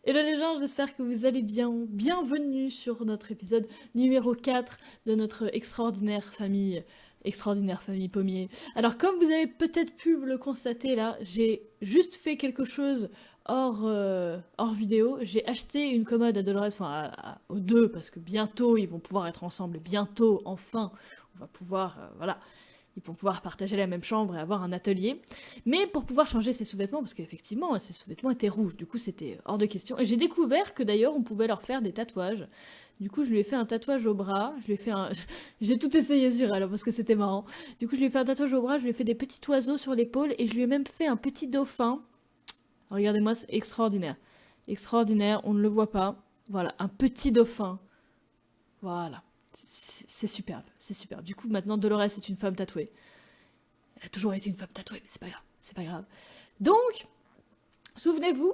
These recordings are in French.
Hello les gens, j'espère que vous allez bien. Bienvenue sur notre épisode numéro 4 de notre extraordinaire famille Pommier. Alors comme vous avez peut-être pu le constater là, j'ai juste fait quelque chose hors vidéo. J'ai acheté une commode à Dolores, enfin aux deux, parce que bientôt ils vont pouvoir être ensemble, bientôt, enfin, on va pouvoir, voilà. Ils vont pouvoir partager la même chambre et avoir un atelier. Mais pour pouvoir changer ses sous-vêtements, parce qu'effectivement, ses sous-vêtements étaient rouges, du coup c'était hors de question. Et j'ai découvert que d'ailleurs, on pouvait leur faire des tatouages. Du coup, je lui ai fait un tatouage au bras. Je lui ai fait un... J'ai tout essayé sur elle, parce que c'était marrant. Du coup, je lui ai fait un tatouage au bras, je lui ai fait des petits oiseaux sur l'épaule, et je lui ai même fait un petit dauphin. Regardez-moi, c'est extraordinaire. Extraordinaire, on ne le voit pas. Voilà, un petit dauphin. Voilà. C'est superbe, c'est superbe. Du coup, maintenant, Dolores est une femme tatouée. Elle a toujours été une femme tatouée, mais c'est pas grave, c'est pas grave. Donc, souvenez-vous,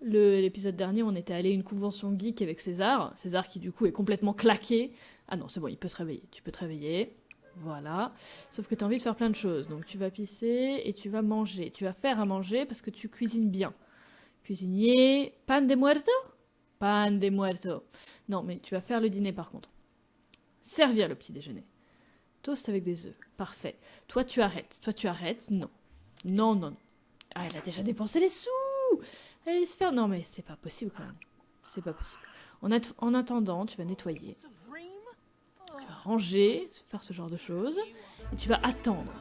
l'épisode dernier, on était allé à une convention geek avec César. César qui, du coup, est complètement claqué. Ah non, c'est bon, il peut se réveiller. Tu peux te réveiller. Voilà. Sauf que tu as envie de faire plein de choses. Donc, tu vas pisser et tu vas manger. Tu vas faire à manger parce que tu cuisines bien. Cuisinier, pan de muerto? Pan de muerto. Non, mais tu vas faire le dîner par contre. Servir le petit déjeuner. Toast avec des œufs. Parfait. Toi, tu arrêtes. Toi, tu arrêtes. Non. Non, non, non. Ah, elle a déjà dépensé les sous. Elle allait se faire... Non, mais c'est pas possible quand même. C'est pas possible. En attendant, tu vas nettoyer. Tu vas ranger, faire ce genre de choses. Et tu vas attendre.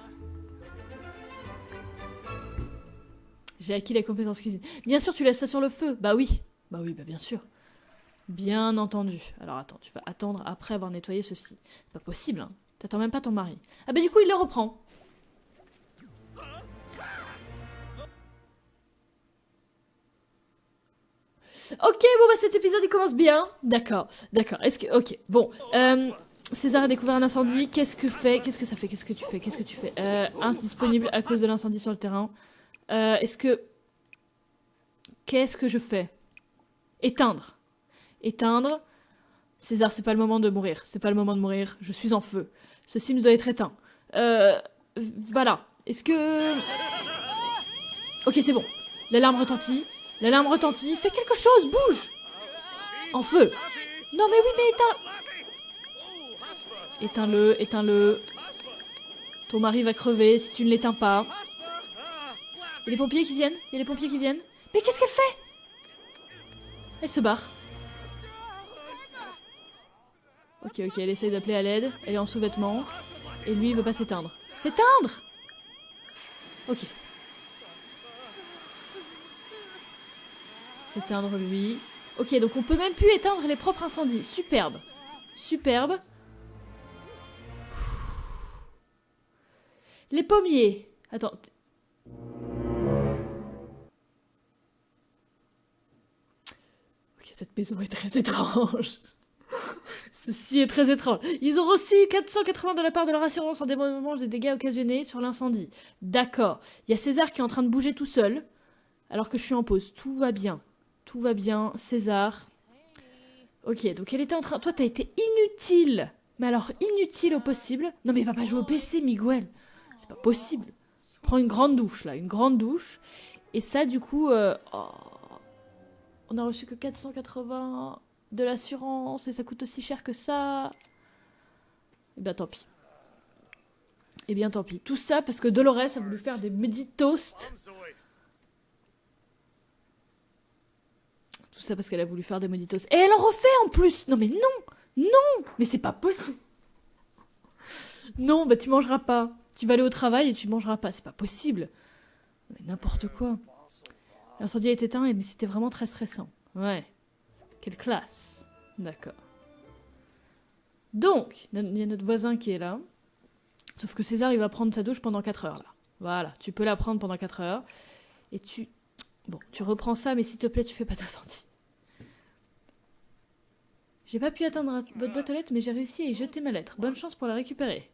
J'ai acquis la compétence cuisine. Bien sûr, tu laisses ça sur le feu. Bah oui. Bah oui, bah bien sûr. Bien entendu. Alors attends, tu vas attendre après avoir nettoyé ceci. C'est pas possible, hein. T'attends même pas ton mari. Ah bah du coup, il le reprend. Ok, bon bah cet épisode il commence bien. D'accord, d'accord. Est-ce que... Ok, bon. César a découvert un incendie. Qu'est-ce que ça fait? Qu'est-ce que tu fais? Qu'est-ce que tu fais? Indisponible à cause de l'incendie sur le terrain. Est-ce que... Qu'est-ce que je fais? Éteindre. Éteindre. César, c'est pas le moment de mourir. C'est pas le moment de mourir. Je suis en feu. Ce Sims doit être éteint. Voilà. Est-ce que... Ok, c'est bon. L'alarme retentit. L'alarme retentit. Fais quelque chose, bouge! En feu! Non, mais oui, mais éteins... Éteins-le, éteins-le. Ton mari va crever si tu ne l'éteins pas. Il y a les pompiers qui viennent. Il y a les pompiers qui viennent. Mais qu'est-ce qu'elle fait? Elle se barre. Ok, elle essaye d'appeler à l'aide. Elle est en sous-vêtements. Et lui, il veut pas s'éteindre. S'éteindre! Ok. S'éteindre, lui. Ok, donc on peut même plus éteindre les propres incendies. Superbe. Superbe. Les pommiers. Attends. Ok, cette maison est très étrange. Ceci est très étrange. Ils ont reçu 480 de la part de leur assurance en dédommagement des dégâts occasionnés sur l'incendie. D'accord. Il y a César qui est en train de bouger tout seul, alors que je suis en pause. Tout va bien. Tout va bien. César. Ok, donc elle était en train... Toi, t'as été inutile. Mais alors, inutile au possible. Non, mais il va pas jouer au PC, Miguel. C'est pas possible. Prends une grande douche, là. Une grande douche. Et ça, du coup... on a reçu que 480 de l'assurance. Et ça coûte aussi cher que ça. Eh bien, tant pis. Eh bien, tant pis. Tout ça parce que Dolores a voulu faire des midi toasts. Tout ça parce qu'elle a voulu faire des midi toasts. Et elle en refait en plus. Non, mais non. Non. Mais c'est pas possible. Non, bah tu mangeras pas. Tu vas aller au travail et tu mangeras pas. C'est pas possible. Mais n'importe quoi. L'incendie a été éteint, mais c'était vraiment très stressant. Ouais. Quelle classe. D'accord. Donc, il y a notre voisin qui est là. Sauf que César, il va prendre sa douche pendant 4 heures, là. Voilà, tu peux la prendre pendant 4 heures. Et tu... Bon, tu reprends ça, mais s'il te plaît, tu fais pas d'incendie. J'ai pas pu atteindre votre boîte aux lettres, mais j'ai réussi à y jeter ma lettre. Bonne chance pour la récupérer.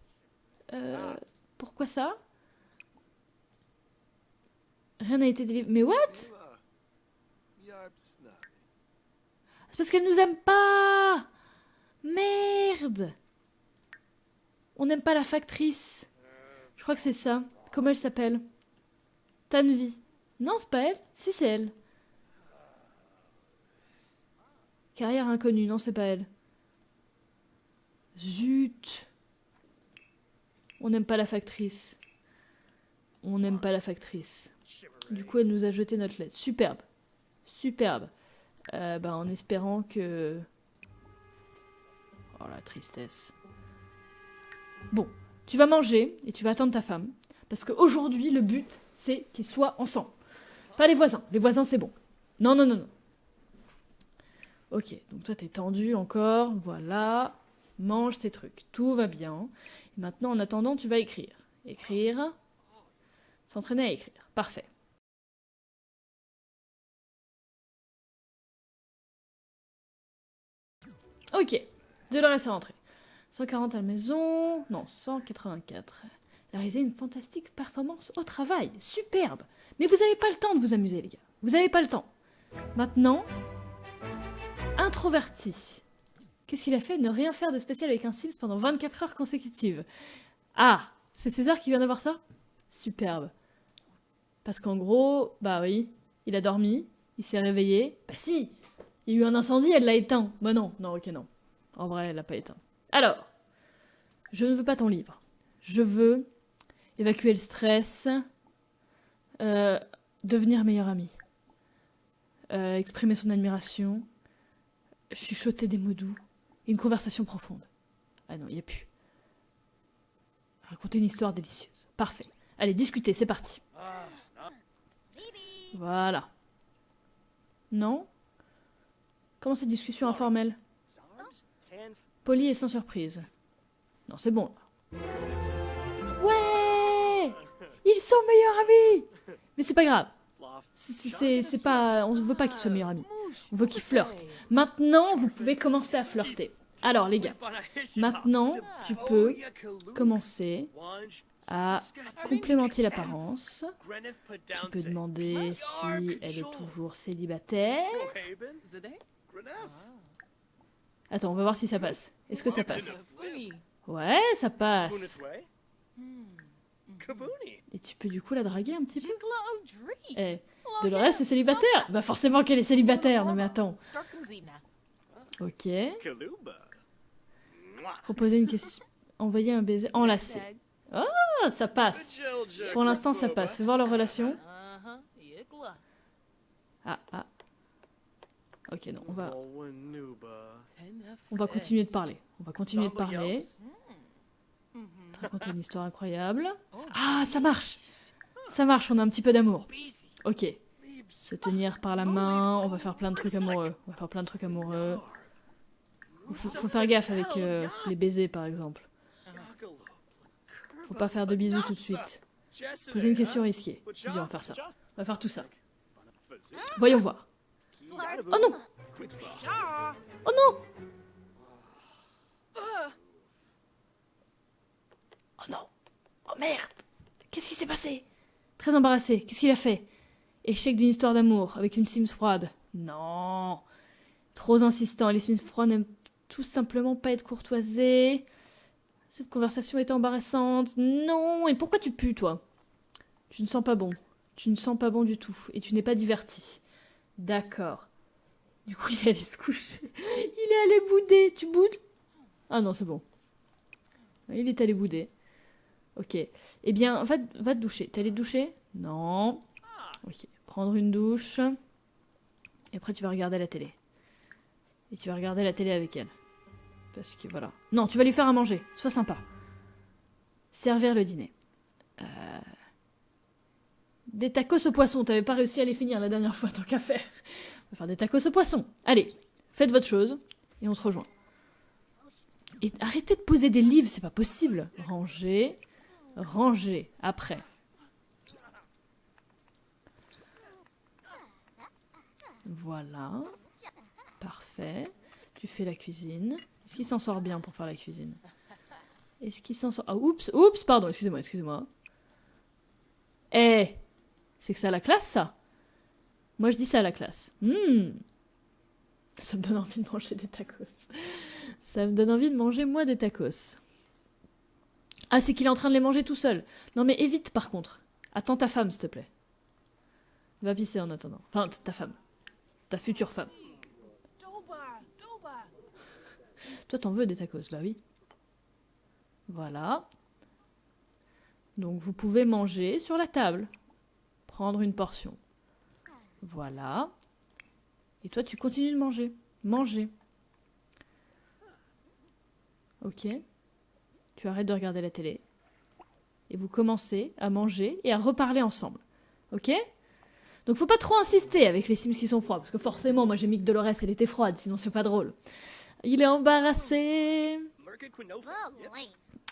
Pourquoi ça? Rien n'a été délivré. Mais what? C'est parce qu'elle nous aime pas! Merde! On n'aime pas la factrice. Je crois que c'est ça. Comment elle s'appelle? Tanvi. Non, c'est pas elle. Si, c'est elle. Carrière inconnue, non c'est pas elle. Zut. On n'aime pas la factrice. On n'aime pas la factrice. Du coup, elle nous a jeté notre lettre. Superbe. Superbe. En espérant que... Oh la tristesse. Bon, tu vas manger et tu vas attendre ta femme. Parce qu'aujourd'hui, le but, c'est qu'ils soient ensemble. Pas les voisins. Les voisins, c'est bon. Non, non, non, non. Ok, donc toi, t'es tendu encore. Voilà. Mange tes trucs. Tout va bien. Et maintenant, en attendant, tu vas écrire. Écrire. S'entraîner à écrire. Parfait. Ok. Dolores est rentrée. 140 à la maison. Non, 184. Elle a réalisé une fantastique performance au travail. Superbe. Mais vous n'avez pas le temps de vous amuser, les gars. Vous n'avez pas le temps. Maintenant, introverti. Qu'est-ce qu'il a fait? Ne rien faire de spécial avec un Sims pendant 24 heures consécutives. Ah, c'est César qui vient d'avoir ça? Superbe. Parce qu'en gros, bah oui, il a dormi, il s'est réveillé. Bah si, il y a eu un incendie, elle l'a éteint. Bah non, non, ok, non. En vrai, elle l'a pas éteint. Alors, je ne veux pas ton livre. Je veux évacuer le stress, devenir meilleur ami, exprimer son admiration, chuchoter des mots doux, une conversation profonde. Ah non, il n'y a plus. Raconter une histoire délicieuse. Parfait. Allez, discuter, c'est parti. Voilà. Non? Comment cette discussion informelle? Poli et sans surprise. Non, c'est bon. Ouais! Ils sont meilleurs amis! Mais c'est pas grave. C'est pas... On ne veut pas qu'ils soient meilleurs amis. On veut qu'ils flirtent. Maintenant, vous pouvez commencer à flirter. Alors, les gars, maintenant, tu peux commencer à complémenter l'apparence. Tu peux demander si elle est toujours célibataire. Attends, on va voir si ça passe. Est-ce que ça passe? Ouais, ça passe. Et tu peux du coup la draguer un petit peu? Eh, Dolores est célibataire? Bah forcément qu'elle est célibataire, non mais attends. Ok. Proposer une question. Envoyer un baiser. Enlacer. Ah, ça passe. Pour l'instant, ça passe. Fais voir leur relation. Ah, ah. Ok, non, on va continuer de parler. On va continuer de parler. Te raconter une histoire incroyable. Ah, ça marche. Ça marche, on a un petit peu d'amour. Ok. Se tenir par la main. On va faire plein de trucs amoureux. On va faire plein de trucs amoureux. Faut faire gaffe avec les baisers, par exemple. Faut pas faire de bisous tout de suite. Poser une question risquée. Vas-y, on va faire ça. On va faire tout ça. Voyons voir. Oh non! Oh non! Oh non! Oh merde! Qu'est-ce qui s'est passé? Très embarrassé. Qu'est-ce qu'il a fait? Échec d'une histoire d'amour avec une Sims froide. Non! Trop insistant. Les Sims froids n'aiment tout simplement pas être courtoisés. Cette conversation est embarrassante. Non! Et pourquoi tu pues, toi? Tu ne sens pas bon. Tu ne sens pas bon du tout. Et tu n'es pas diverti. D'accord. Du coup, il est allé se coucher. Il est allé bouder. Tu boudes? Ah non, c'est bon. Il est allé bouder. Ok. Eh bien, va te doucher. T'es allé te doucher? Non. Ok. Prendre une douche. Et après, tu vas regarder la télé. Et tu vas regarder la télé avec elle. Parce que voilà. Non, tu vas lui faire à manger. Sois sympa. Servir le dîner. Des tacos au poisson. T'avais pas réussi à les finir la dernière fois, tant qu'à faire. On va faire des tacos au poisson. Allez, faites votre chose. Et on se rejoint. Et arrêtez de poser des livres, c'est pas possible. Ranger. Ranger. Après. Voilà. Parfait. Tu fais la cuisine. Est-ce qu'il s'en sort bien pour faire la cuisine? Est-ce qu'il s'en sort... Ah, oups, oups, pardon, excusez-moi, excusez-moi. Eh, c'est que ça a la classe, ça? Moi, je dis ça à la classe. Ça me donne envie de manger des tacos. Ça me donne envie de manger, moi, des tacos. Ah, c'est qu'il est en train de les manger tout seul. Non, mais évite, par contre. Attends ta femme, s'il te plaît. Va pisser en attendant. Enfin, ta femme. Ta future femme. Toi, t'en veux des tacos? Bah oui. Voilà. Donc, vous pouvez manger sur la table. Prendre une portion. Voilà. Et toi, tu continues de manger. Manger. Ok. Tu arrêtes de regarder la télé. Et vous commencez à manger et à reparler ensemble. Ok? Donc faut pas trop insister avec les Sims qui sont froids, parce que forcément, moi j'ai mis que Dolores, elle était froide, sinon c'est pas drôle. Il est embarrassé.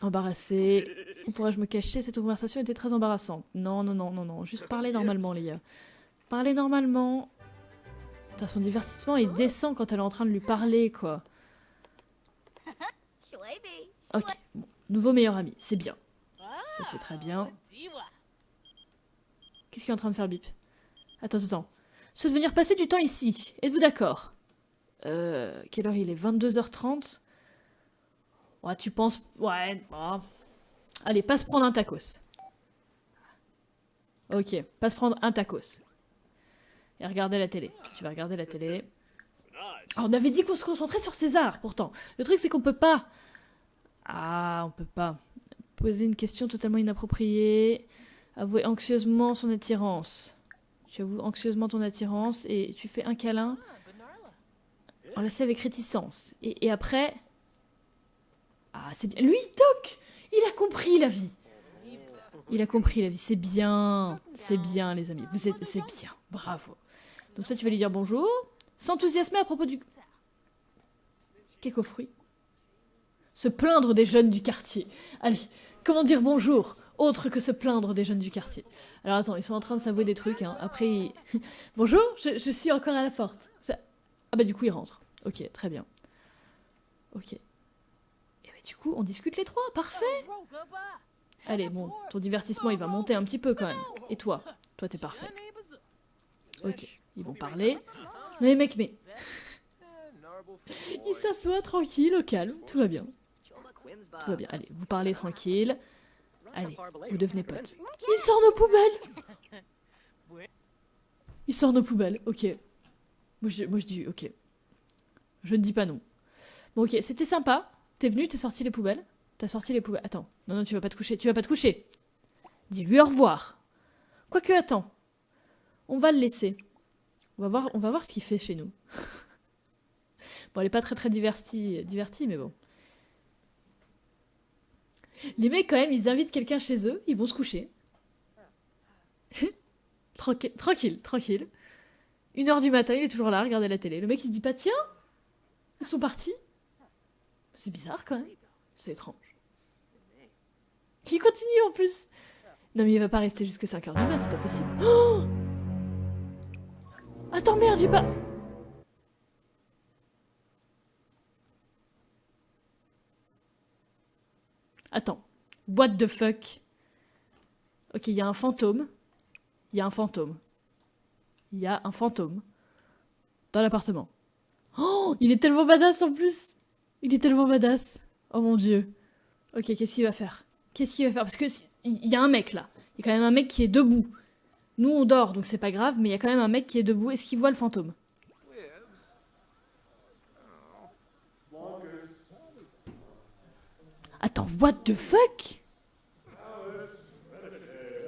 Embarrassé. Où pourrais-je me cacher? Cette conversation était très embarrassante. Non, non, non, non, non. Juste parler normalement, les gars. Parler normalement. Putain, son divertissement, il descend quand elle est en train de lui parler, quoi. Ok, bon. Nouveau meilleur ami, c'est bien. Ça, c'est très bien. Qu'est-ce qu'il est en train de faire, Bip? Attends, attends. Se venir passer du temps ici. Êtes-vous d'accord? Quelle heure il est? 22h30. Ouais, tu penses... Ouais, bah... Allez, passe prendre un tacos. Ok, passe prendre un tacos. Et regarder la télé. Tu vas regarder la télé. Ah, on avait dit qu'on se concentrait sur César, pourtant. Le truc, c'est qu'on peut pas... Ah, on peut pas. Poser une question totalement inappropriée. Avouer anxieusement son attirance. Tu avoues anxieusement ton attirance et tu fais un câlin. Enlacé avec réticence. Et après... Ah, c'est bien. Lui, toc! Il a compris la vie. Il a compris la vie. C'est bien. C'est bien, les amis. Vous êtes... C'est bien. Bravo. Donc toi, tu vas lui dire bonjour. S'enthousiasmer à propos du... Cake aux fruits. Se plaindre des jeunes du quartier. Allez, comment dire bonjour autre que se plaindre des jeunes du quartier? Alors attends, ils sont en train de s'avouer des trucs. Hein. Après, bonjour, je suis encore à la porte. Ça... Ah bah du coup, ils rentrent. Ok, très bien. Ok. Et bah du coup, on discute les trois. Parfait. Allez, bon, ton divertissement, il va monter un petit peu quand même. Et toi? Toi, t'es parfait. Ok, ils vont parler. Non mais mec, mais... Il s'assoit tranquille, au calme. Tout va bien. Tout va bien. Allez, vous parlez tranquille. Allez, vous devenez potes. Il sort nos poubelles! Il sort nos poubelles, ok. Moi je dis ok. Je ne dis pas non. Bon ok, c'était sympa. T'es venu, t'es sorti les poubelles. T'as sorti les poubelles. Attends, non, non, tu vas pas te coucher. Tu vas pas te coucher. Dis-lui au revoir. Quoique, attends. On va le laisser. On va voir ce qu'il fait chez nous. Bon, elle est pas très divertie, mais bon. Les mecs, quand même, ils invitent quelqu'un chez eux, ils vont se coucher. Tranquille. 1h du matin, il est toujours là, regardez la télé. Le mec, il se dit pas, tiens, ils sont partis. C'est bizarre, quand même. C'est étrange. Qui continue, en plus. Non, mais il va pas rester jusque 5h du mat', c'est pas possible. Oh, attends, merde, j'ai pas... Attends. What the fuck? Ok, il y a un fantôme. Il y a un fantôme. Il y a un fantôme. Dans l'appartement. Oh, il est tellement badass en plus. Il est tellement badass. Oh mon dieu. Ok, qu'est-ce qu'il va faire? Qu'est-ce qu'il va faire? Parce que il y a un mec là. Il y a quand même un mec qui est debout. Nous on dort, donc c'est pas grave, mais il y a quand même un mec qui est debout. Est-ce qu'il voit le fantôme? Attends, what the fuck?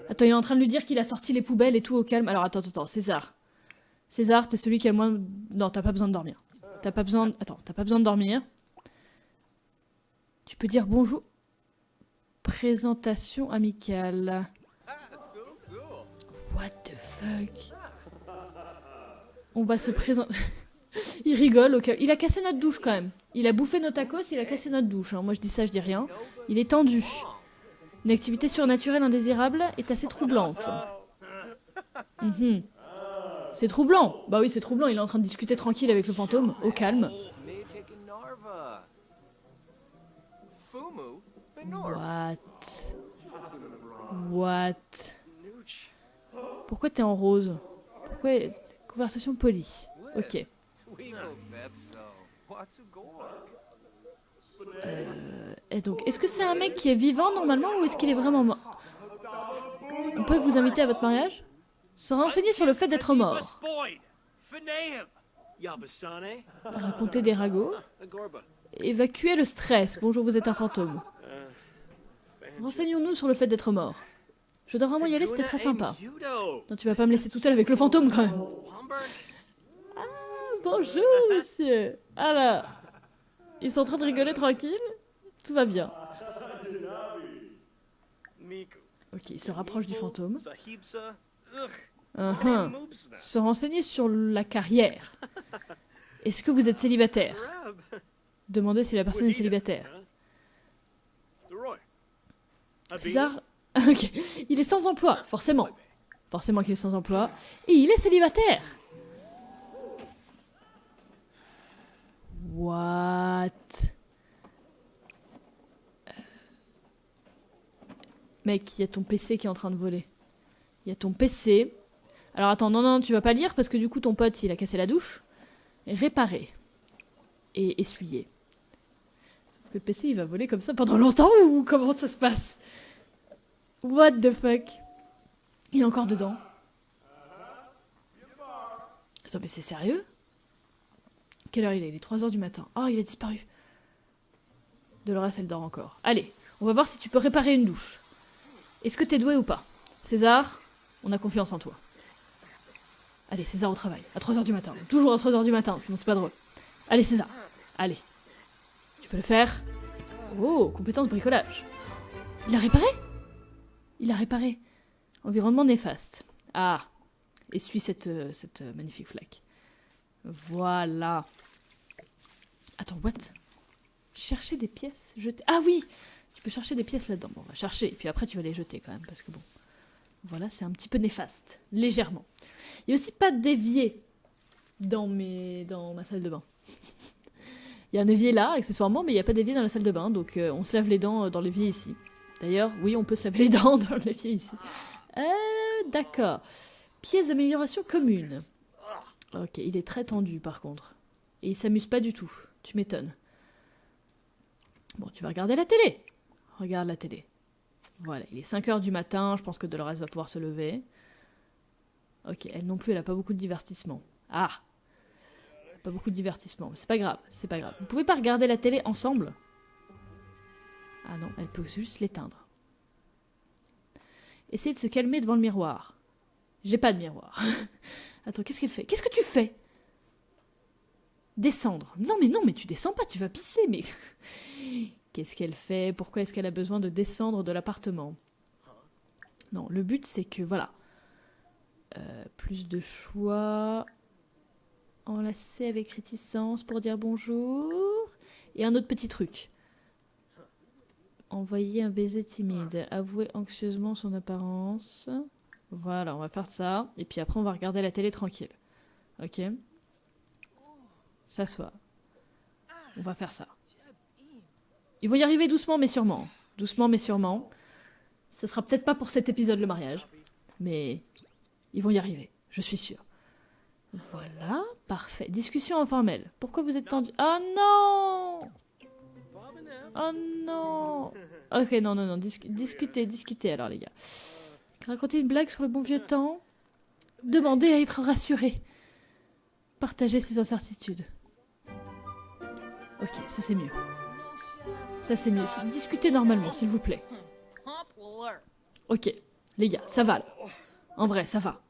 Attends, il est en train de lui dire qu'il a sorti les poubelles et tout au calme. Alors attends, César. César, t'es celui qui a le moins... Non, t'as pas besoin de dormir. T'as pas besoin... Attends, t'as pas besoin de dormir. Tu peux dire bonjour. Présentation amicale. What the fuck? On va se présenter... Il rigole au calme. Il a cassé notre douche quand même. Il a bouffé nos tacos, il a cassé notre douche. Hein. Moi je dis ça, je dis rien. Il est tendu. Une activité surnaturelle indésirable est assez troublante. C'est troublant. Bah oui, c'est troublant. Il est en train de discuter tranquille avec le fantôme, au calme. What? Pourquoi t'es en rose? Pourquoi... Conversation polie. Ok. Et donc, est-ce que c'est un mec qui est vivant normalement ou est-ce qu'il est vraiment mort? On peut vous inviter à votre mariage? Se renseigner sur le fait d'être mort. Raconter des ragots. Évacuer le stress. Bonjour, vous êtes un fantôme. Renseignons-nous sur le fait d'être mort. Je dois vraiment y aller, c'était très sympa. Non, tu vas pas me laisser tout seul avec le fantôme quand même. Ah, bonjour, monsieur. Ah là. Ils sont en train de rigoler tranquille. Tout va bien. Ok, il se rapproche du fantôme. Se renseigner sur la carrière. Est-ce que vous êtes célibataire? Demandez si la personne est célibataire. César... Ok, il est sans emploi, forcément. Forcément qu'il est sans emploi. Et il est célibataire. What? Mec, il y a ton PC qui est en train de voler. Il y a ton PC. Alors attends, non, tu vas pas lire parce que du coup ton pote il a cassé la douche. Réparer. Et essuyer. Sauf que le PC il va voler comme ça pendant longtemps ou comment ça se passe? What the fuck? Il est encore dedans. Attends, mais c'est sérieux? Quelle heure il est? Il est 3h du matin. Oh, il a disparu. Dolores, elle dort encore. Allez, on va voir si tu peux réparer une douche. Est-ce que t'es doué ou pas? César, on a confiance en toi. Allez, César au travail. À 3h du matin. Toujours à 3h du matin, sinon c'est pas drôle. Allez, César. Allez. Tu peux le faire. Oh, compétence bricolage. Il a réparé? Il a réparé. Environnement néfaste. Ah. Essuie cette magnifique flaque. Voilà. Attends, what? Chercher des pièces, jeter... Ah oui! Tu peux chercher des pièces là-dedans. Bon, on va chercher. Et puis après, tu vas les jeter quand même. Parce que bon... Voilà, c'est un petit peu néfaste. Légèrement. Il n'y a aussi pas d'évier dans ma salle de bain. Il y a un évier là, accessoirement, mais il n'y a pas d'évier dans la salle de bain. Donc on se lave les dents dans l'évier ici. D'ailleurs, oui, on peut se laver les dents dans l'évier ici. D'accord. Pièce d'amélioration commune. Ok, il est très tendu par contre. Et il s'amuse pas du tout. Tu m'étonnes. Bon, tu vas regarder la télé. Regarde la télé. Voilà, il est 5h du matin. Je pense que Dolores va pouvoir se lever. Ok, elle non plus, elle a pas beaucoup de divertissement. Ah! Pas beaucoup de divertissement. C'est pas grave, c'est pas grave. Vous pouvez pas regarder la télé ensemble? Ah non, elle peut juste l'éteindre. Essayez de se calmer devant le miroir. J'ai pas de miroir. Attends, qu'est-ce qu'elle fait? Qu'est-ce que tu fais? Descendre. Non, mais tu descends pas, tu vas pisser, mais... Qu'est-ce qu'elle fait? Pourquoi est-ce qu'elle a besoin de descendre de l'appartement? Non, le but, c'est que, voilà. Plus de choix. Enlacer avec réticence pour dire bonjour. Et un autre petit truc. Envoyer un baiser timide. Avouer anxieusement son apparence. Voilà, on va faire ça. Et puis après, on va regarder la télé tranquille. Ok? S'asseoir. On va faire ça. Ils vont y arriver doucement mais sûrement. Doucement mais sûrement. Ce sera peut-être pas pour cet épisode le mariage. Mais ils vont y arriver. Je suis sûre. Voilà, parfait. Discussion informelle. Pourquoi vous êtes tendu? Oh non! Oh non! Ok, non. Discutez alors les gars. Raconter une blague sur le bon vieux temps. Demander à être rassuré. Partager ses incertitudes. Ok, ça c'est mieux. Ça c'est mieux. Discutez normalement, s'il vous plaît. Ok, les gars, ça va là. En vrai, ça va.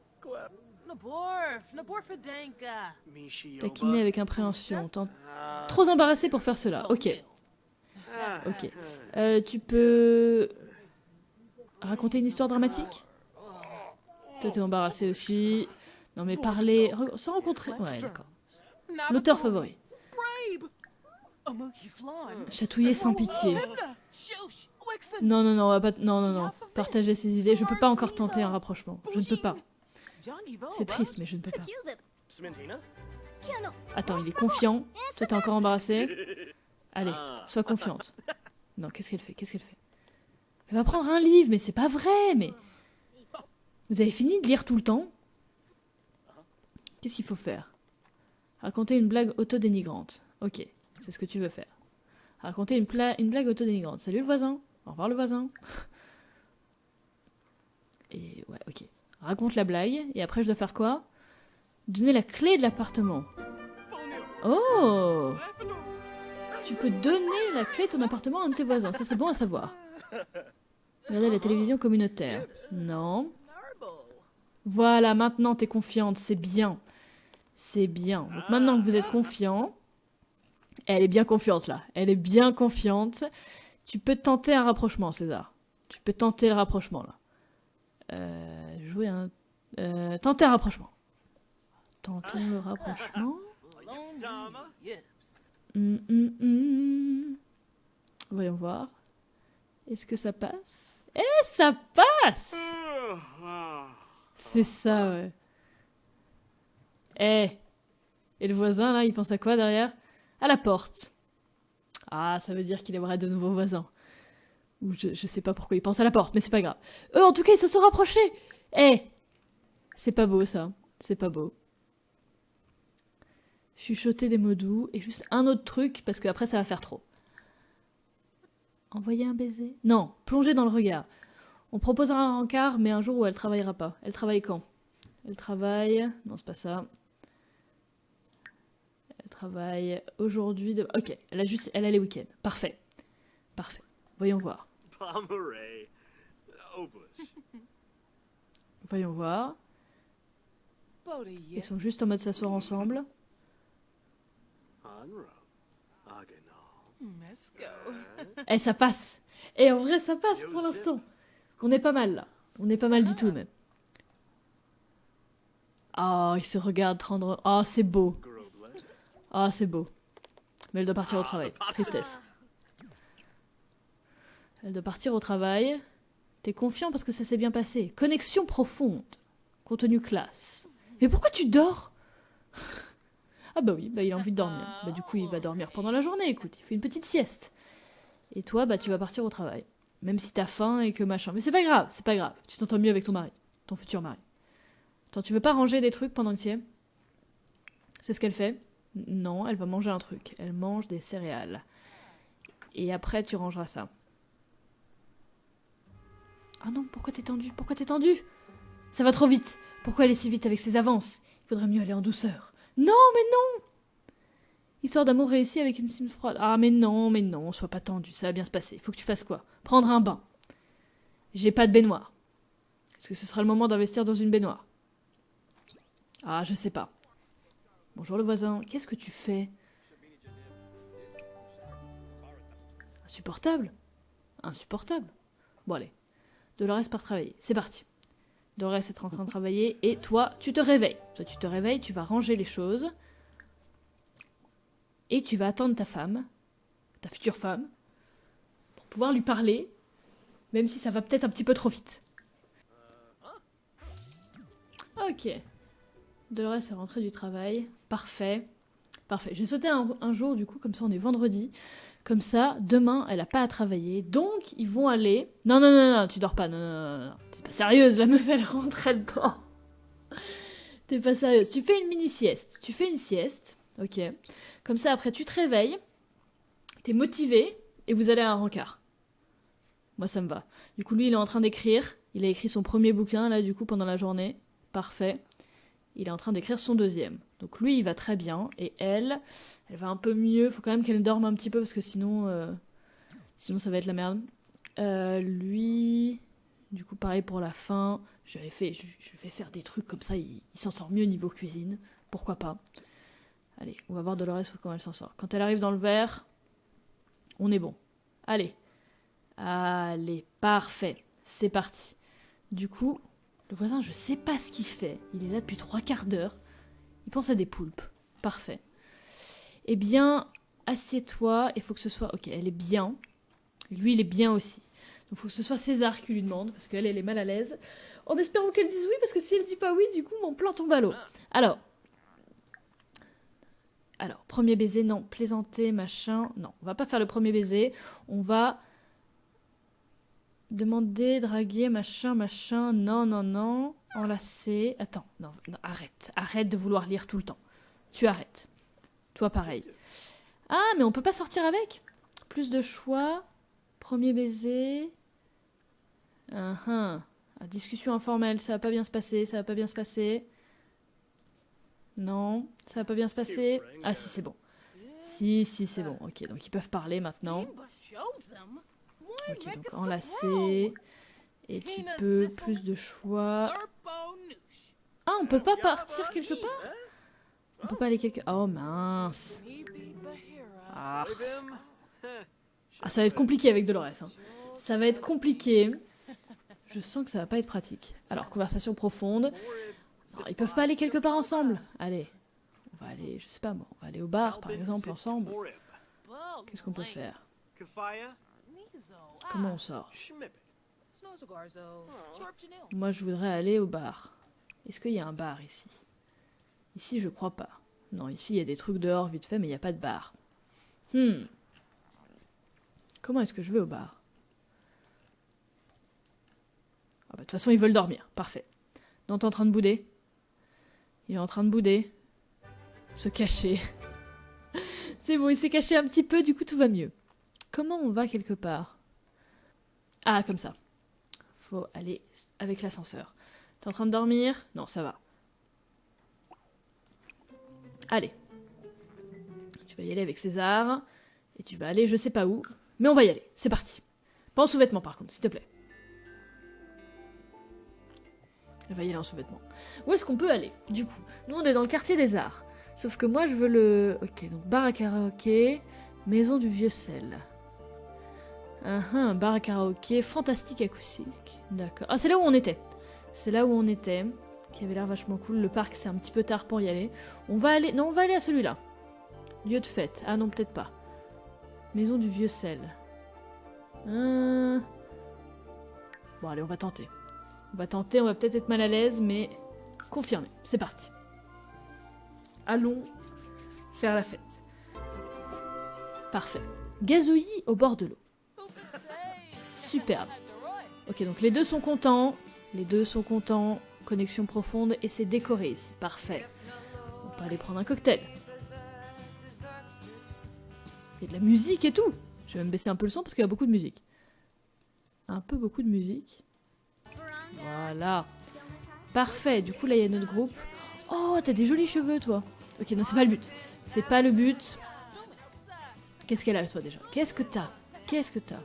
Taquiner avec impréhension. Trop embarrassé pour faire cela. Ok. Ok. Tu peux... raconter une histoire dramatique? Toi, t'es embarrassé aussi. Non, mais parler... sans rencontrer... Ouais, d'accord. L'auteur favori. Chatouiller sans pitié. Non, on va pas... Non. Partager ses idées. Je peux pas encore tenter un rapprochement. Je ne peux pas. C'est triste, mais je ne peux pas. Attends, il est confiant. Toi, t'es encore embarrassé. Allez, sois confiante. Non, qu'est-ce qu'elle fait? Elle va prendre un livre, mais c'est pas vrai, mais... Vous avez fini de lire tout le temps? Qu'est-ce qu'il faut faire? Raconter une blague auto-dénigrante. Ok, c'est ce que tu veux faire. Raconter une blague auto-dénigrante. Salut le voisin. Au revoir le voisin. Et ouais, ok. Raconte la blague, et après je dois faire quoi? Donner la clé de l'appartement. Oh! tu peux donner la clé de ton appartement à un de tes voisins. Ça, c'est bon à savoir. Regardez la télévision communautaire. Non. Voilà, maintenant t'es confiante, c'est bien. C'est bien. Donc maintenant que vous êtes confiant, elle est bien confiante là. Elle est bien confiante. Tu peux tenter un rapprochement, César. Tu peux tenter le rapprochement là. Jouer un... tenter un rapprochement. Tentons le rapprochement. Voyons voir. Est-ce que ça passe? Eh, ça passe! C'est ça, ouais. Eh. Et le voisin, là, il pense à quoi derrière? À la porte. Ah, ça veut dire qu'il aimerait de nouveaux voisins. Ou je sais pas pourquoi il pense à la porte, mais c'est pas grave. Eux, en tout cas, ils se sont rapprochés. Eh. C'est pas beau, ça. C'est pas beau. Chuchoter des mots doux. Et juste un autre truc, parce qu'après, ça va faire trop. Envoyer un baiser? Non, plonger dans le regard. On proposera un rencard, mais un jour où elle travaillera pas. Elle travaille quand? Elle travaille... Non, c'est pas ça. Elle travaille aujourd'hui... De... Ok, elle a les week-ends. Parfait. Parfait. Voyons voir. Voyons voir. Ils sont juste en mode s'asseoir ensemble. Eh, ça passe. Et en vrai, ça passe pour l'instant. On est pas mal, là. On est pas mal du tout, même. Oh, ils se regardent tendre... Oh, c'est beau. Oh, c'est beau. Mais elle doit partir au travail. Tristesse. Elle doit partir au travail. T'es confiant parce que ça s'est bien passé. Connexion profonde. Contenu classe. Mais pourquoi tu dors? Ah bah oui, bah il a envie de dormir. Bah du coup, il va dormir pendant la journée, écoute. Il fait une petite sieste. Et toi, bah tu vas partir au travail. Même si t'as faim et que machin. Mais c'est pas grave, c'est pas grave. Tu t'entends mieux avec ton mari. Ton futur mari. Attends, tu veux pas ranger des trucs pendant que tu y es? C'est ce qu'elle fait? Non, elle va manger un truc. Elle mange des céréales. Et après, tu rangeras ça. Ah non, pourquoi t'es tendue? Pourquoi t'es tendue? Ça va trop vite. Pourquoi aller si vite avec ses avances? Il faudrait mieux aller en douceur. Non, mais non! Histoire d'amour réussi avec une cime froide. Ah, mais non, sois pas tendu, ça va bien se passer. Faut que tu fasses quoi? Prendre un bain. J'ai pas de baignoire. Est-ce que ce sera le moment d'investir dans une baignoire? Ah, je sais pas. Bonjour le voisin, qu'est-ce que tu fais? Insupportable? Insupportable. Bon, allez. Dolores part travailler. C'est parti. Dolores est en train de travailler et toi, tu te réveilles. Toi, tu te réveilles, tu vas ranger les choses. Et tu vas attendre ta femme, ta future femme, pour pouvoir lui parler, même si ça va peut-être un petit peu trop vite. Ok. Dolores est rentrée du travail. Parfait. Parfait. J'ai sauté un jour, du coup, comme ça on est vendredi. Comme ça, demain, elle a pas à travailler. Donc, ils vont aller... Non, tu dors pas. Non. T'es pas sérieuse, la meuf, elle rentre, elle dort. T'es pas sérieuse. Tu fais une mini-sieste. Tu fais une sieste. Ok. Comme ça, après, tu te réveilles. T'es motivé. Et vous allez à un rencard. Moi, ça me va. Du coup, lui, il est en train d'écrire. Il a écrit son premier bouquin, là, du coup, pendant la journée. Parfait. Il est en train d'écrire son deuxième. Donc lui, il va très bien. Et elle va un peu mieux. Faut quand même qu'elle dorme un petit peu parce que sinon ça va être la merde. Lui, du coup, pareil pour la fin. Je vais faire des trucs comme ça. Il s'en sort mieux niveau cuisine. Pourquoi pas? Allez, on va voir Dolores comment elle s'en sort. Quand elle arrive dans le verre, on est bon. Allez, parfait. C'est parti. Du coup... Le voisin, je sais pas ce qu'il fait. Il est là depuis 3/4 d'heure. Il pense à des poulpes. Parfait. Eh bien, assieds-toi. Il faut que ce soit... Ok, elle est bien. Et lui, il est bien aussi. Donc, il faut que ce soit César qui lui demande, parce qu'elle, elle est mal à l'aise. En espérant qu'elle dise oui, parce que si elle dit pas oui, du coup, mon plan tombe à l'eau. Alors, premier baiser, non. Plaisanter, machin. Non, on va pas faire le premier baiser. On va... Demander, draguer, machin. Non. Enlacer. Attends, non, arrête de vouloir lire tout le temps. Tu arrêtes. Toi, pareil. Ah, mais on peut pas sortir avec? Plus de choix. Premier baiser. Discussion informelle, ça va pas bien se passer. Non, ça va pas bien se passer. Ah si, c'est bon. Si, c'est bon. Ok, donc ils peuvent parler maintenant. Ok, donc enlacer. Et tu peux, plus de choix. Ah, on peut pas partir quelque part? On peut pas aller quelque... Oh mince. Ah. Ah, ça va être compliqué avec Dolores. Hein. Ça va être compliqué. Je sens que ça va pas être pratique. Alors, conversation profonde. Alors, ils peuvent pas aller quelque part ensemble. Allez. On va aller, je sais pas moi, on va aller au bar par exemple ensemble. Qu'est-ce qu'on peut faire? Comment on sort? Moi je voudrais aller au bar. Est-ce qu'il y a un bar ici? Ici je crois pas. Non, ici il y a des trucs dehors vite fait mais il n'y a pas de bar. Comment est-ce que je vais au bar? Ah bah de toute façon ils veulent dormir, parfait. Non, t'es en train de bouder? Il est en train de bouder. Se cacher. C'est bon, il s'est caché un petit peu, du coup tout va mieux. Comment on va quelque part? Ah, comme ça. Faut aller avec l'ascenseur. T'es en train de dormir? Non, ça va. Allez. Tu vas y aller avec César. Et tu vas aller je sais pas où. Mais on va y aller, c'est parti. Pas en sous-vêtements par contre, s'il te plaît. Elle va y aller en sous-vêtements. Où est-ce qu'on peut aller, du coup? Nous, on est dans le quartier des arts. Sauf que moi, je veux le... Ok, donc bar à karaoké, maison du vieux sel. Bar à karaoké, fantastique acoustique. D'accord. Ah, c'est là où on était. C'est là où on était, qui avait l'air vachement cool. Le parc, c'est un petit peu tard pour y aller. On va aller... Non, on va aller à celui-là. Lieu de fête. Ah non, peut-être pas. Maison du vieux sel. Bon, allez, on va tenter. On va tenter, on va peut-être être mal à l'aise, mais confirmé. C'est parti. Allons faire la fête. Parfait. Gazouillis au bord de l'eau. Superbe. Ok, donc les deux sont contents. Les deux sont contents. Connexion profonde et c'est décoré ici. Parfait. On peut aller prendre un cocktail. Il y a de la musique et tout. Je vais même baisser un peu le son parce qu'il y a beaucoup de musique. Un peu beaucoup de musique. Voilà. Parfait. Du coup, là, il y a notre groupe. Oh, t'as des jolis cheveux, toi. Ok, non, c'est pas le but. C'est pas le but. Qu'est-ce qu'elle a, toi, déjà? Qu'est-ce que t'as? Qu'est-ce que t'as?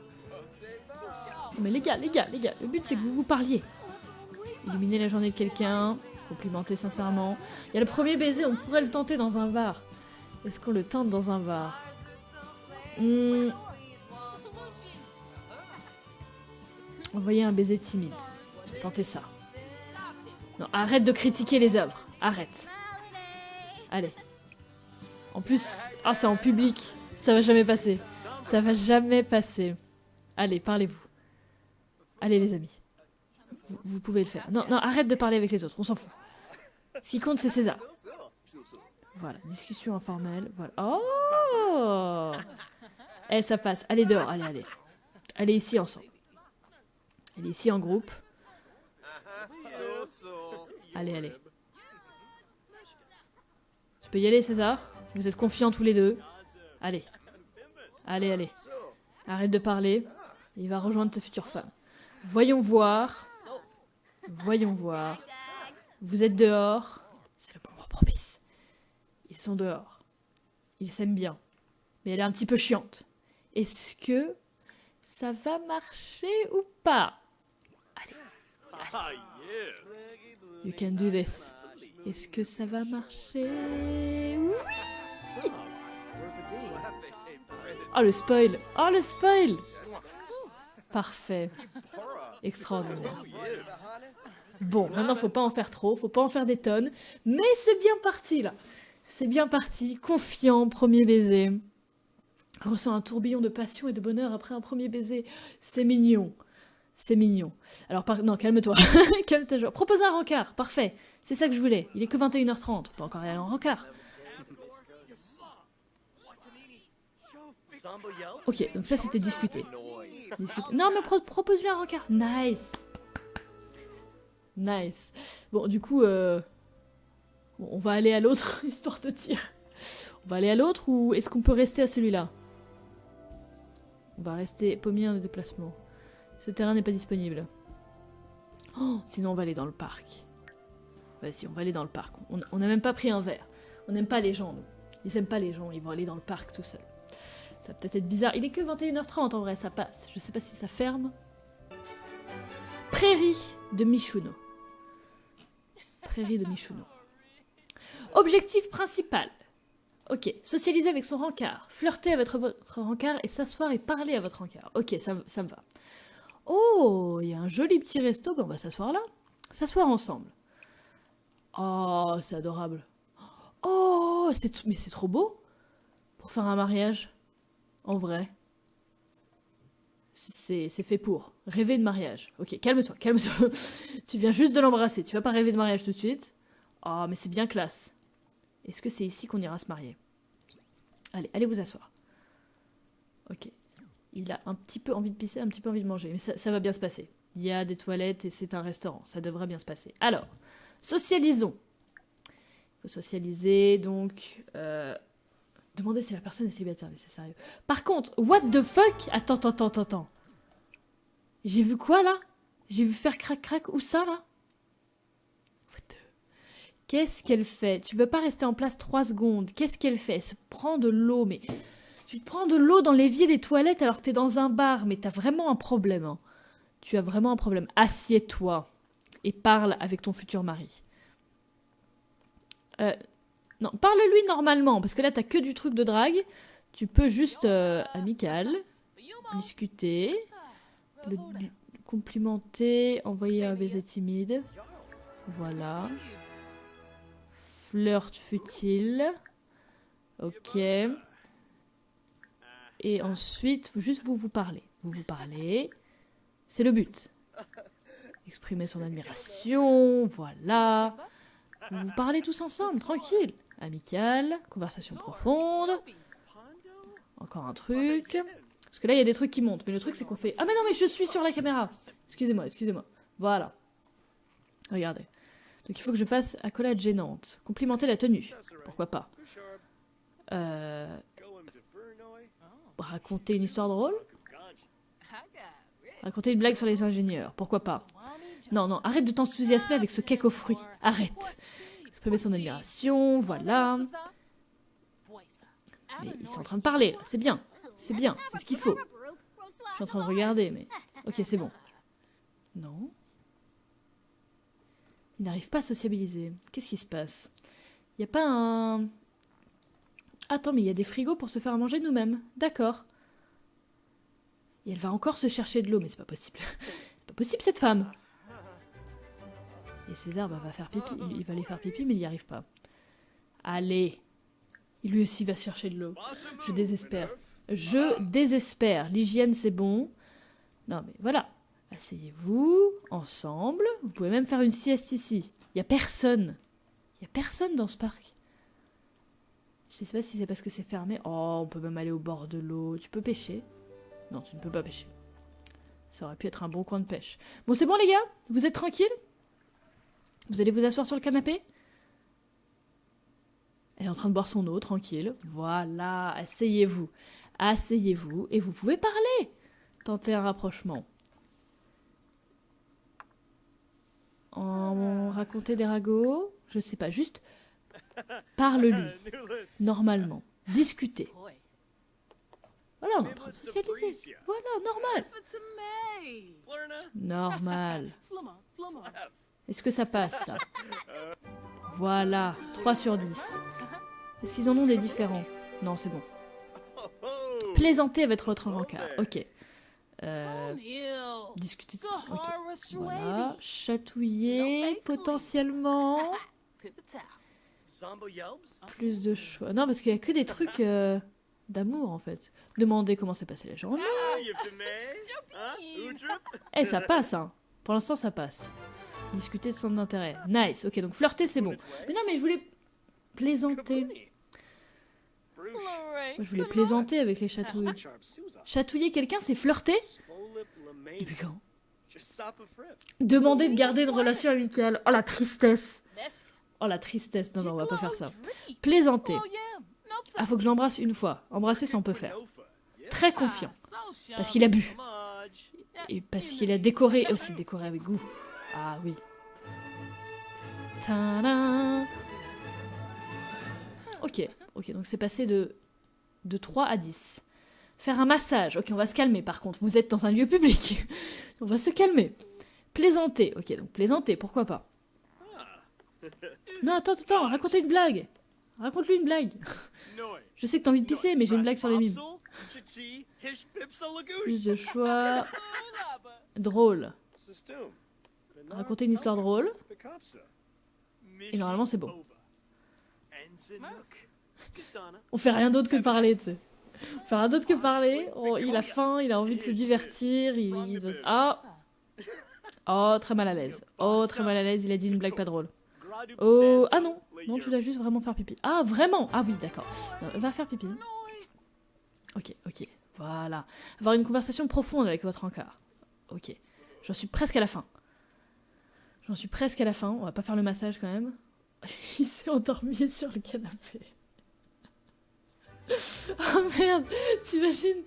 Mais les gars, le but, c'est que vous vous parliez. Illuminer la journée de quelqu'un. Complimenter sincèrement. Il y a le premier baiser, on pourrait le tenter dans un bar. Est-ce qu'on le tente dans un bar? Envoyer un baiser timide. Tentez ça. Non, arrête de critiquer les œuvres. Arrête. Allez. En plus, ah, c'est en public. Ça va jamais passer. Ça va jamais passer. Allez, parlez-vous. Allez, les amis. Vous pouvez le faire. Non, arrête de parler avec les autres. On s'en fout. Ce qui compte, c'est César. Voilà, discussion informelle. Voilà. Oh! Eh, ça passe. Allez dehors, allez. Allez ici ensemble. Allez ici en groupe. Allez. Tu peux y aller, César? Vous êtes confiants tous les deux? Allez. Arrête de parler. Il va rejoindre ta future femme. Voyons voir. Vous êtes dehors. C'est le moment propice. Ils sont dehors. Ils s'aiment bien. Mais elle est un petit peu chiante. Est-ce que ça va marcher ou pas? Allez. You can do this. Est-ce que ça va marcher? Oui! Oh, le spoil! Parfait. Extraordinaire. Bon, maintenant, faut pas en faire trop, faut pas en faire des tonnes. Mais c'est bien parti, là. C'est bien parti. Confiant, premier baiser. Ressent un tourbillon de passion et de bonheur après un premier baiser. C'est mignon. Alors, non, calme-toi. Calme-toi. Propose un rencard. Parfait. C'est ça que je voulais. Il est que 21h30. On peut encore aller en rencard. Ok, donc ça, c'était discuté. Non, mais propose-lui un rencard. Nice. Bon, du coup, on va aller à l'autre, histoire de tir. On va aller à l'autre ou est-ce qu'on peut rester à celui-là? On va rester paumé en déplacement. Ce terrain n'est pas disponible. Oh, sinon on va aller dans le parc. Vas-y, on va aller dans le parc. On n'a même pas pris un verre. On n'aime pas les gens, nous. Ils aiment pas les gens, ils vont aller dans le parc tout seuls. Ça va peut-être être bizarre. Il est que 21h30 en vrai, ça passe. Je sais pas si ça ferme. Prairie de Michuno. Prairie de Michuno. Objectif principal. Ok, socialiser avec son rencard, flirter avec votre rencard et s'asseoir et parler à votre rencard. Ok, ça me va. Oh, il y a un joli petit resto, ben on va s'asseoir là. S'asseoir ensemble. Oh, c'est adorable. Oh, mais c'est trop beau pour faire un mariage. En vrai. C'est fait pour. Rêver de mariage. Ok, calme-toi, calme-toi. Tu viens juste de l'embrasser, tu vas pas rêver de mariage tout de suite. Oh, mais c'est bien classe. Est-ce que c'est ici qu'on ira se marier? Allez, allez vous asseoir. Ok. Il a un petit peu envie de pisser, un petit peu envie de manger. Mais ça va bien se passer. Il y a des toilettes et c'est un restaurant. Ça devrait bien se passer. Alors, socialisons. Il faut socialiser, donc... Demandez si la personne est célibataire, mais c'est sérieux. Par contre, what the fuck? Attends. J'ai vu quoi, là? J'ai vu faire crac-crac. Où ça, là? Qu'est-ce qu'elle fait? Tu veux pas rester en place 3 secondes. Qu'est-ce qu'elle fait? Elle se prend de l'eau, mais... Tu te prends de l'eau dans l'évier des toilettes alors que t'es dans un bar, mais t'as vraiment un problème. Hein. Tu as vraiment un problème. Assieds-toi et parle avec ton futur mari. Non, parle-lui normalement, parce que là, t'as que du truc de drague. Tu peux juste amical, discuter, le complimenter, envoyer un baiser timide. Voilà. Flirt futile. Ok. Et ensuite, juste vous parlez. Vous parlez. C'est le but. Exprimer son admiration. Voilà. Vous parlez tous ensemble, tranquille. Amical, conversation profonde. Encore un truc. Parce que là, il y a des trucs qui montent. Mais le truc, c'est qu'on fait... Ah mais non, mais je suis sur la caméra. Excusez-moi. Voilà. Regardez. Donc il faut que je fasse accolade gênante. Complimenter la tenue. Pourquoi pas. Raconter une histoire drôle. Raconter une blague sur les ingénieurs. Pourquoi pas. Non, arrête de t'enthousiasmer avec ce cake aux fruits. Arrête. Exprimer son admiration, voilà. Mais ils sont en train de parler, là. C'est bien, c'est ce qu'il faut. Je suis en train de regarder, mais... Ok, c'est bon. Non. Il n'arrive pas à sociabiliser. Qu'est-ce qui se passe? Il n'y a pas un... Attends, mais il y a des frigos pour se faire à manger nous-mêmes. D'accord. Et elle va encore se chercher de l'eau, mais c'est pas possible. C'est pas possible, cette femme. Et César va faire pipi. Il va aller faire pipi, mais il n'y arrive pas. Allez. Il lui aussi va chercher de l'eau. Je désespère. L'hygiène, c'est bon. Non, mais voilà. Asseyez-vous, ensemble. Vous pouvez même faire une sieste ici. Il n'y a personne. Il n'y a personne dans ce parc. Je sais pas si c'est parce que c'est fermé. Oh, on peut même aller au bord de l'eau. Tu peux pêcher? Non, tu ne peux pas pêcher. Ça aurait pu être un bon coin de pêche. Bon, c'est bon, les gars? Vous êtes tranquilles? Vous allez vous asseoir sur le canapé? Elle est en train de boire son eau, tranquille. Voilà, asseyez-vous. Asseyez-vous et vous pouvez parler. Tentez un rapprochement. Raconter des ragots? Je sais pas, juste parle-lui. Normalement. Discutez. Voilà, on est en train de socialiser. Voilà, normal. Normal. Est-ce que ça passe, ça? Voilà, 3 sur 10. Est-ce qu'ils en ont des différents? Non, c'est bon. Plaisanter avec votre rencard. Ok. Discuter. Ok. Voilà. Chatouiller, potentiellement. Plus de choix. Non, parce qu'il n'y a que des trucs d'amour, en fait. Demander comment s'est passée la journée. Eh, ça passe, hein. Pour l'instant, ça passe. Discuter de centre d'intérêt. Nice. Ok, donc flirter, c'est bon. Mais non, mais je voulais plaisanter. Moi, je voulais plaisanter avec les chatouilles. Chatouiller quelqu'un, c'est flirter? Depuis quand? Demander de garder une relation amicale. Oh, la tristesse. Oh, la tristesse. Non, on va pas faire ça. Plaisanter. Ah, faut que je l'embrasse une fois. Embrasser, ça, on peut faire. Très confiant. Parce qu'il a bu. Et parce qu'il a décoré. Aussi décoré avec goût. Ah oui. Ta-da. Ok, Ok, donc c'est passé de 3 à 10. Faire un massage. Ok, on va se calmer par contre. Vous êtes dans un lieu public. On va se calmer. Plaisanter. Ok, donc plaisanter, pourquoi pas. Non, attends, racontez une blague. Raconte-lui une blague. Je sais que t'as envie de pisser, mais j'ai une blague sur les mimes. Plus de choix. Drôle. Raconter une histoire drôle. Et normalement, c'est bon. On fait rien d'autre que parler, tu sais. On fait rien d'autre que parler. Oh, il a faim, il a envie de se divertir. Ah! Oh, très mal à l'aise. Oh, très mal à l'aise, il a dit une blague pas drôle. Oh, ah non! Non, tu dois juste vraiment faire pipi. Ah, vraiment? Ah oui, d'accord. Va faire pipi. Ok, voilà. Avoir une conversation profonde avec votre encart. Ok. J'en suis presque à la fin. On va pas faire le massage quand même. Il s'est endormi sur le canapé. Oh merde, t'imagines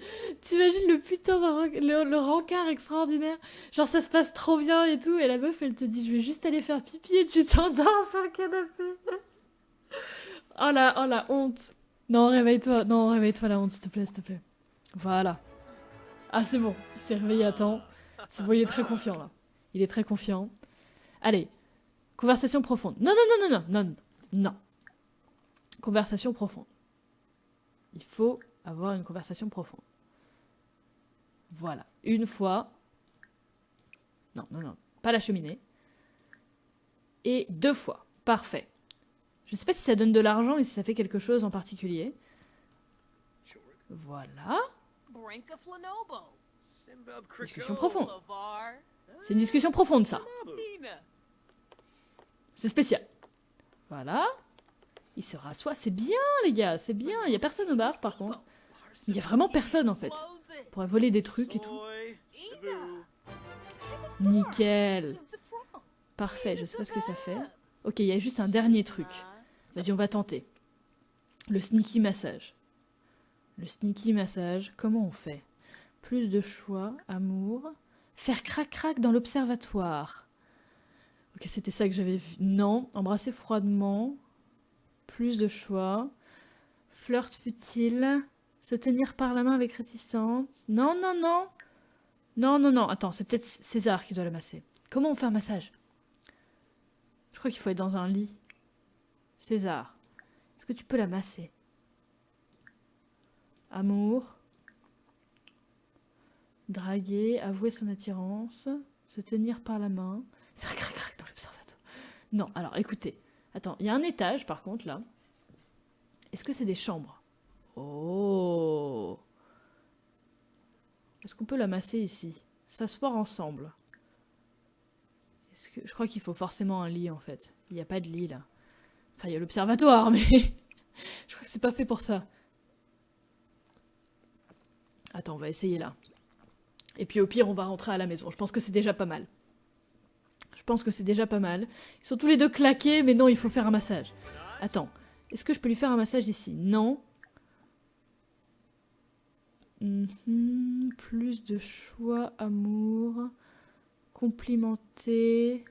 le putain le rencard extraordinaire. Genre ça se passe trop bien et tout, et la meuf elle te dit je vais juste aller faire pipi et tu t'endors sur le canapé. Oh la honte. Non, réveille-toi la honte s'il te plaît. Voilà. Ah c'est bon, il s'est réveillé à temps. C'est bon, il est très confiant là. Il est très confiant. Allez, conversation profonde. Non. Conversation profonde. Il faut avoir une conversation profonde. Voilà. Une fois. Non. Pas la cheminée. Et 2 fois. Parfait. Je sais pas si ça donne de l'argent et si ça fait quelque chose en particulier. Voilà. Discussion profonde. C'est une discussion profonde, ça. C'est spécial. Voilà. Il se rassoit. C'est bien, les gars. C'est bien. Il y a personne au bar, par contre. Il y a vraiment personne, en fait. On pourrait voler des trucs et tout. Nickel. Parfait. Je sais pas ce que ça fait. Ok, il y a juste un dernier truc. Vas-y, on va tenter. Le sneaky massage. Comment on fait? Plus de choix, amour. Faire crac-crac dans l'observatoire. Ok, c'était ça que j'avais vu. Non, embrasser froidement. Plus de choix. Flirt futile. Se tenir par la main avec réticence. Non. Attends, c'est peut-être César qui doit la masser. Comment on fait un massage? Je crois qu'il faut être dans un lit. César, est-ce que tu peux la masser? Amour. Draguer, avouer son attirance. Se tenir par la main. Faire crac-crac dans l'observatoire. Non, alors écoutez. Attends, il y a un étage par contre là. Est-ce que c'est des chambres? Oh! Est-ce qu'on peut la masser ici? S'asseoir ensemble. Je crois qu'il faut forcément un lit en fait. Il n'y a pas de lit là. Enfin, il y a l'observatoire, mais je crois que c'est pas fait pour ça. Attends, on va essayer là. Et puis au pire, on va rentrer à la maison. Je pense que c'est déjà pas mal. Ils sont tous les deux claqués, mais non, il faut faire un massage. Attends, est-ce que je peux lui faire un massage ici? Non. Plus de choix, amour. Complimenter.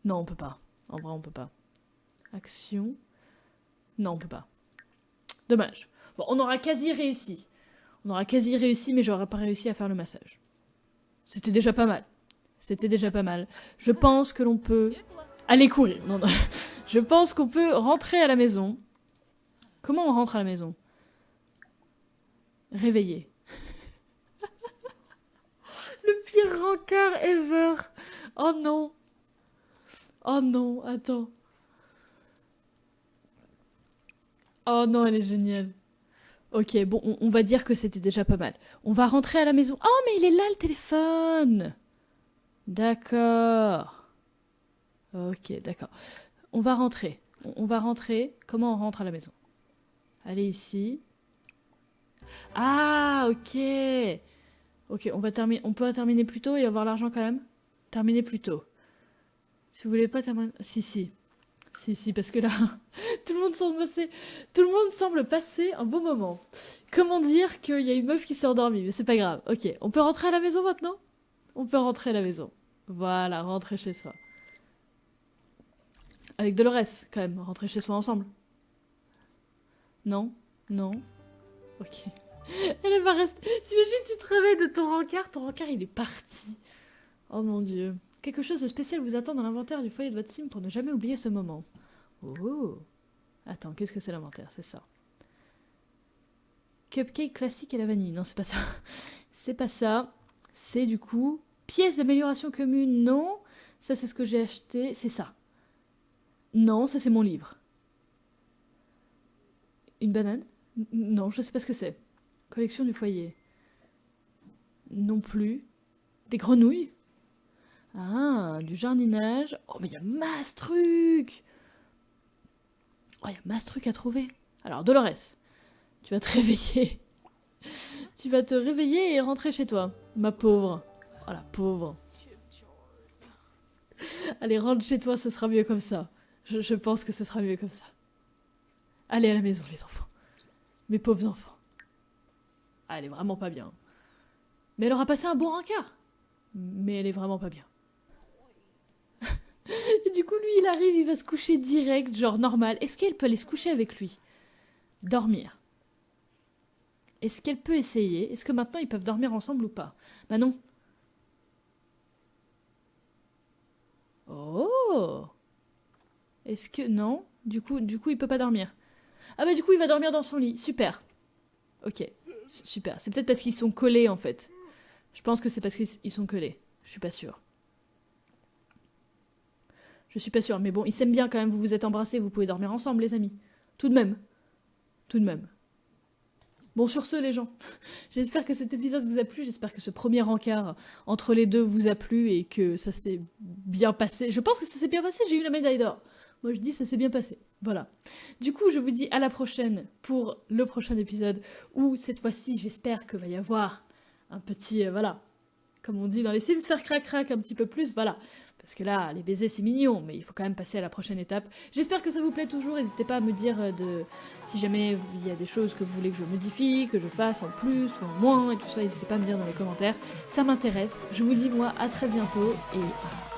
Non, on peut pas. En vrai, on peut pas. Action. Non, on peut pas. Dommage. Bon, on aura quasi réussi. Mais j'aurais pas réussi à faire le massage. C'était déjà pas mal. Je pense que l'on peut aller courir. Non. Je pense qu'on peut rentrer à la maison. Comment on rentre à la maison? Réveiller. Le pire rencard ever. Oh non, attends. Oh non, elle est géniale. Ok, bon, on va dire que c'était déjà pas mal. On va rentrer à la maison. Oh, mais il est là, le téléphone. D'accord. Ok, d'accord. On va rentrer. Comment on rentre à la maison? Allez ici. Ah, ok. Ok, on peut terminer plus tôt et avoir l'argent quand même? Terminer plus tôt. Si vous voulez pas terminer... Si, parce que là, tout le monde semble passer un bon moment. Comment dire qu'il y a une meuf qui s'est endormie? Mais c'est pas grave. Ok, on peut rentrer à la maison maintenant? On peut rentrer à la maison. Voilà, rentrer chez soi. Avec Dolores, quand même, rentrer chez soi ensemble. Non? Non? Ok. Elle va rester... T'imagines, tu te réveilles de ton rencard il est parti. Oh mon dieu. Quelque chose de spécial vous attend dans l'inventaire du foyer de votre sim pour ne jamais oublier ce moment. Oh. Attends, qu'est-ce que c'est l'inventaire? C'est ça. Cupcake classique à la vanille. Non, c'est pas ça. C'est pas ça. C'est du coup... Pièces d'amélioration commune, non. Ça, c'est ce que j'ai acheté. C'est ça. Non, ça, c'est mon livre. Une banane? Non, je sais pas ce que c'est. Collection du foyer. Non plus. Des grenouilles? Ah, du jardinage. Oh, mais il y a masse truc. Oh, il y a masse truc à trouver. Alors, Dolores, tu vas te réveiller. Tu vas te réveiller et rentrer chez toi. Ma pauvre. Oh, la pauvre. Allez, rentre chez toi, ce sera mieux comme ça. Je pense que ce sera mieux comme ça. Allez à la maison, les enfants. Mes pauvres enfants. Ah, elle est vraiment pas bien. Mais elle aura passé un bon rencard. Mais elle est vraiment pas bien. Et du coup, lui, il arrive, il va se coucher direct, genre normal. Est-ce qu'elle peut aller se coucher avec lui? Dormir. Est-ce qu'elle peut essayer? Est-ce que maintenant, ils peuvent dormir ensemble ou pas? Bah non. Oh! Est-ce que... Non? Du coup, il peut pas dormir. Ah bah du coup, il va dormir dans son lit. Super. Ok. Super. C'est peut-être parce qu'ils sont collés, en fait. Je pense que c'est parce qu'ils sont collés. Je suis pas sûre. Je suis pas sûre. Mais bon, ils s'aiment bien quand même. Vous vous êtes embrassés. Vous pouvez dormir ensemble, les amis. Tout de même. Tout de même. Bon, sur ce, les gens, j'espère que cet épisode vous a plu, j'espère que ce premier encart entre les deux vous a plu et que ça s'est bien passé. Je pense que ça s'est bien passé, j'ai eu la médaille d'or. Moi, je dis ça s'est bien passé. Voilà. Du coup, je vous dis à la prochaine pour le prochain épisode où, cette fois-ci, j'espère que va y avoir un petit... voilà. Comme on dit dans les Sims, faire crac-crac un petit peu plus, voilà. Parce que là, les baisers, c'est mignon, mais il faut quand même passer à la prochaine étape. J'espère que ça vous plaît toujours, n'hésitez pas à me dire si jamais il y a des choses que vous voulez que je modifie, que je fasse en plus ou en moins, et tout ça, n'hésitez pas à me dire dans les commentaires. Ça m'intéresse. Je vous dis, moi, à très bientôt, et